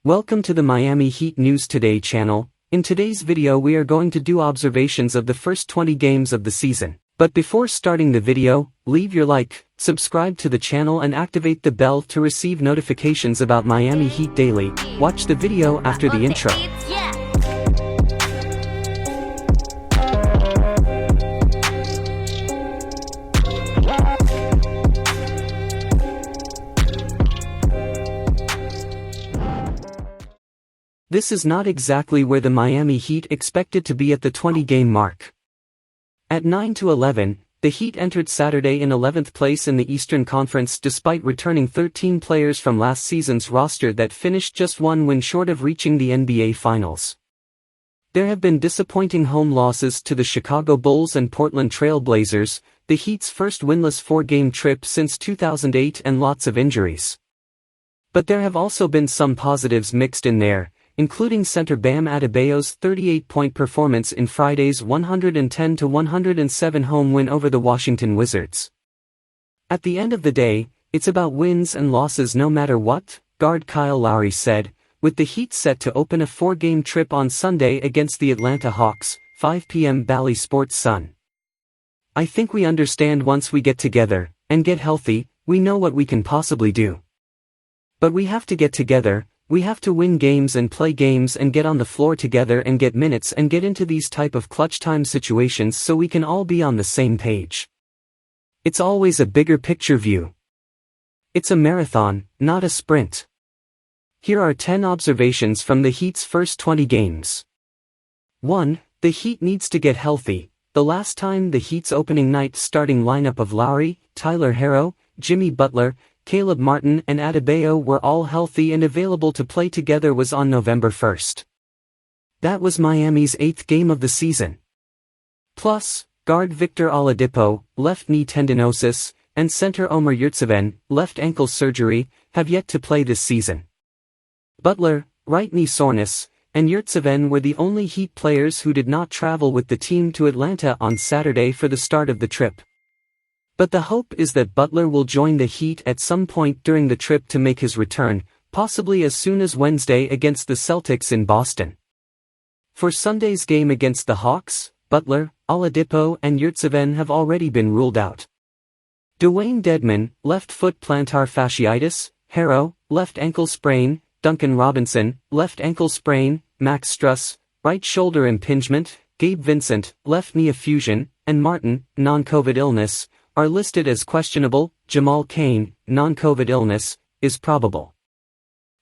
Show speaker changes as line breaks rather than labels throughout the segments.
Welcome to the Miami Heat News Today channel. In today's video we are going to do observations of the first 20 games of the season. But before starting the video, leave your like, subscribe to the channel and activate the bell to receive notifications about Miami Heat daily. Watch the video after the intro. This is not exactly where the Miami Heat expected to be at the 20-game mark. At 9-11, the Heat entered Saturday in 11th place in the Eastern Conference despite returning 13 players from last season's roster that finished just one win short of reaching the NBA Finals. There have been disappointing home losses to the Chicago Bulls and Portland Trail Blazers, the Heat's first winless four-game trip since 2008, and lots of injuries. But there have also been some positives mixed in there, including center Bam Adebayo's 38-point performance in Friday's 110-107 home win over the Washington Wizards. At the end of the day, it's about wins and losses no matter what, guard Kyle Lowry said, with the Heat set to open a four-game trip on Sunday against the Atlanta Hawks, 5 p.m. Bally Sports Sun. I think we understand once we get together, and get healthy, we know what we can possibly do. But we have to get together. We have to win games and play games and get on the floor together and get minutes and get into these type of clutch time situations so we can all be on the same page. It's always a bigger picture view. It's a marathon, not a sprint. Here are 10 observations from the Heat's first 20 games. 1. The Heat needs to get healthy. The last time the Heat's opening night starting lineup of Lowry, Tyler Herro, Jimmy Butler, Caleb Martin and Adebayo were all healthy and available to play together was on November 1st. That was Miami's 8th game of the season. Plus, guard Victor Oladipo, left knee tendinosis, and center Omer Yurtseven, left ankle surgery, have yet to play this season. Butler, right knee soreness, and Yurtseven were the only Heat players who did not travel with the team to Atlanta on Saturday for the start of the trip. But the hope is that Butler will join the Heat at some point during the trip to make his return, possibly as soon as Wednesday against the Celtics in Boston. For Sunday's game against the Hawks, Butler, Oladipo and Yurtseven have already been ruled out. Dwayne Dedmon, left foot plantar fasciitis, Herro, left ankle sprain, Duncan Robinson, left ankle sprain, Max Struss, right shoulder impingement, Gabe Vincent, left knee effusion, and Martin, non-COVID illness, are listed as questionable. Jamal Cain, non-COVID illness, is probable.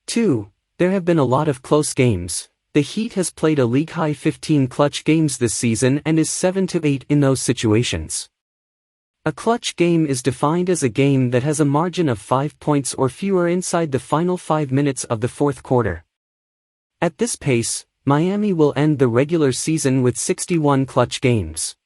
2. There have been a lot of close games. The Heat has played a league-high 15 clutch games this season and is 7-8 in those situations. A clutch game is defined as a game that has a margin of 5 points or fewer inside the final 5 minutes of the fourth quarter. At this pace, Miami will end the regular season with 61 clutch games.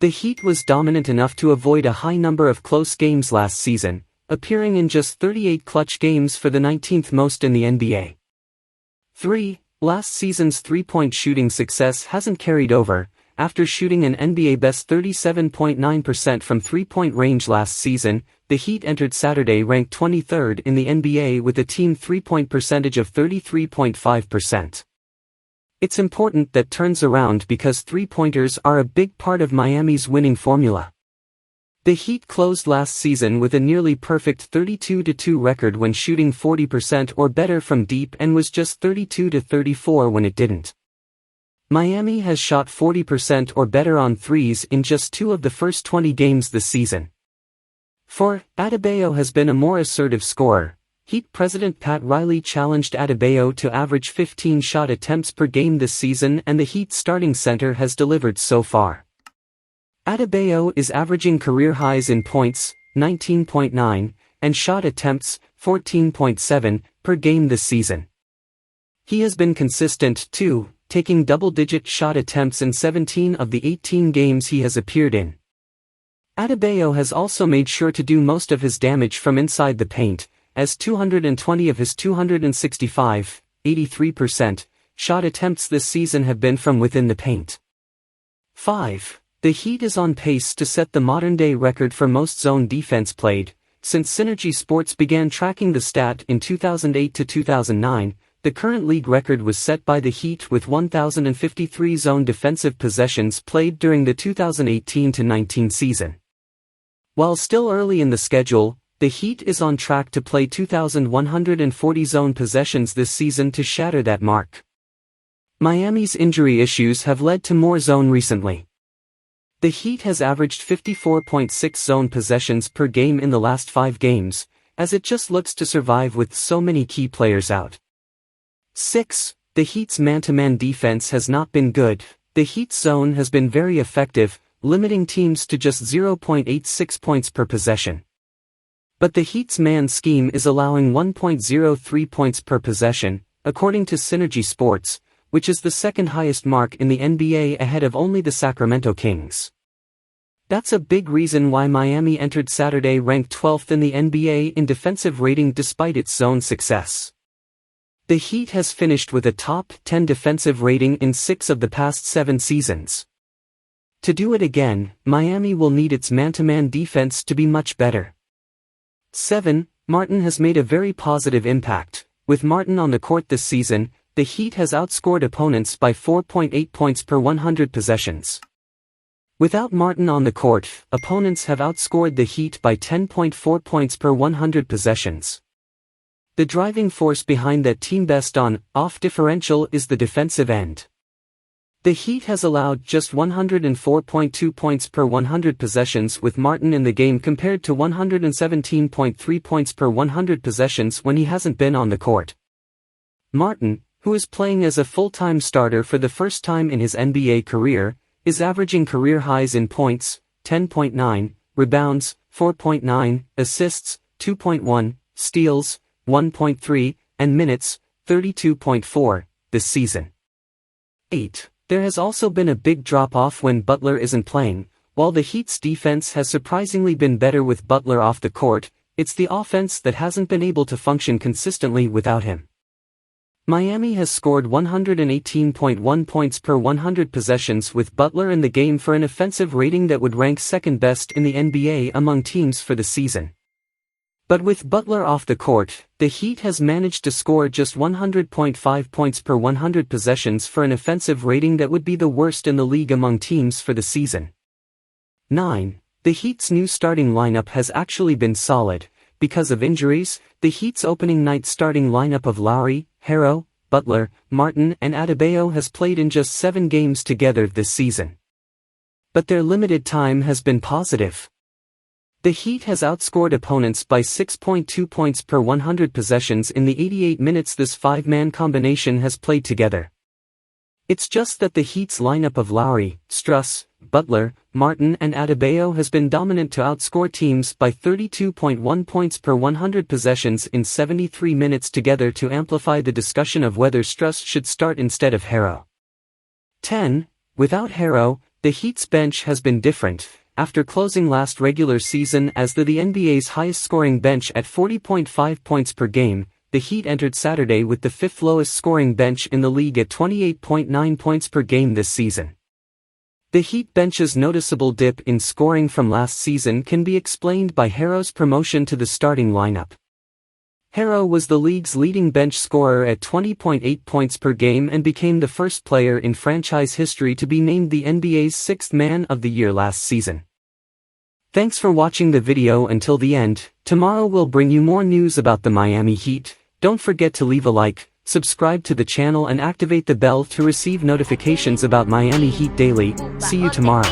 The Heat was dominant enough to avoid a high number of close games last season, appearing in just 38 clutch games for the 19th most in the NBA. 3. Last season's three-point shooting success hasn't carried over. After shooting an NBA best 37.9% from three-point range last season, the Heat entered Saturday ranked 23rd in the NBA with a team three-point percentage of 33.5%. It's important that turns around because three-pointers are a big part of Miami's winning formula. The Heat closed last season with a nearly perfect 32-2 record when shooting 40% or better from deep and was just 32-34 when it didn't. Miami has shot 40% or better on threes in just 2 of the first 20 games this season. 4. Adebayo has been a more assertive scorer. Heat President Pat Riley challenged Adebayo to average 15 shot attempts per game this season and the Heat starting center has delivered so far. Adebayo is averaging career highs in points, 19.9, and shot attempts, 14.7, per game this season. He has been consistent, too, taking double-digit shot attempts in 17 of the 18 games he has appeared in. Adebayo has also made sure to do most of his damage from inside the paint, as 220 of his 265, 83%, shot attempts this season have been from within the paint. 5. The Heat is on pace to set the modern-day record for most zone defense played. Since Synergy Sports began tracking the stat in 2008 to 2009, the current league record was set by the Heat with 1,053 zone defensive possessions played during the 2018-19 season. While still early in the schedule, the Heat is on track to play 2,140 zone possessions this season to shatter that mark. Miami's injury issues have led to more zone recently. The Heat has averaged 54.6 zone possessions per game in the last 5 games, as it just looks to survive with so many key players out. 6. The Heat's man-to-man defense has not been good. The Heat's zone has been very effective, limiting teams to just 0.86 points per possession. But the Heat's man scheme is allowing 1.03 points per possession, according to Synergy Sports, which is the second highest mark in the NBA ahead of only the Sacramento Kings. That's a big reason why Miami entered Saturday ranked 12th in the NBA in defensive rating despite its zone success. The Heat has finished with a top 10 defensive rating in 6 of the past 7 seasons. To do it again, Miami will need its man-to-man defense to be much better. 7. Martin has made a very positive impact. With Martin on the court this season, the Heat has outscored opponents by 4.8 points per 100 possessions. Without Martin on the court, opponents have outscored the Heat by 10.4 points per 100 possessions. The driving force behind that team best on-off differential is the defensive end. The Heat has allowed just 104.2 points per 100 possessions with Martin in the game compared to 117.3 points per 100 possessions when he hasn't been on the court. Martin, who is playing as a full-time starter for the first time in his NBA career, is averaging career highs in points, 10.9, rebounds, 4.9, assists, 2.1, steals, 1.3, and minutes, 32.4, this season. 8. There has also been a big drop-off when Butler isn't playing. While the Heat's defense has surprisingly been better with Butler off the court, it's the offense that hasn't been able to function consistently without him. Miami has scored 118.1 points per 100 possessions with Butler in the game for an offensive rating that would rank second best in the NBA among teams for the season. But with Butler off the court, the Heat has managed to score just 100.5 points per 100 possessions for an offensive rating that would be the worst in the league among teams for the season. 9. The Heat's new starting lineup has actually been solid. Because of injuries, the Heat's opening night starting lineup of Lowry, Harrow, Butler, Martin and Adebayo has played in just 7 games together this season. But their limited time has been positive. The Heat has outscored opponents by 6.2 points per 100 possessions in the 88 minutes this 5-man combination has played together. It's just that the Heat's lineup of Lowry, Struss, Butler, Martin and Adebayo has been dominant to outscore teams by 32.1 points per 100 possessions in 73 minutes together to amplify the discussion of whether Struss should start instead of Harrow. 10. Without Harrow, the Heat's bench has been different. After closing last regular season as the NBA's highest-scoring bench at 40.5 points per game, the Heat entered Saturday with the 5th lowest-scoring bench in the league at 28.9 points per game this season. The Heat bench's noticeable dip in scoring from last season can be explained by Harrow's promotion to the starting lineup. Harrow was the league's leading bench scorer at 20.8 points per game and became the first player in franchise history to be named the NBA's 6th Man of the Year last season. Thanks for watching the video until the end. Tomorrow we'll bring you more news about the Miami Heat. Don't forget to leave a like, subscribe to the channel and activate the bell to receive notifications about Miami Heat daily. See you tomorrow.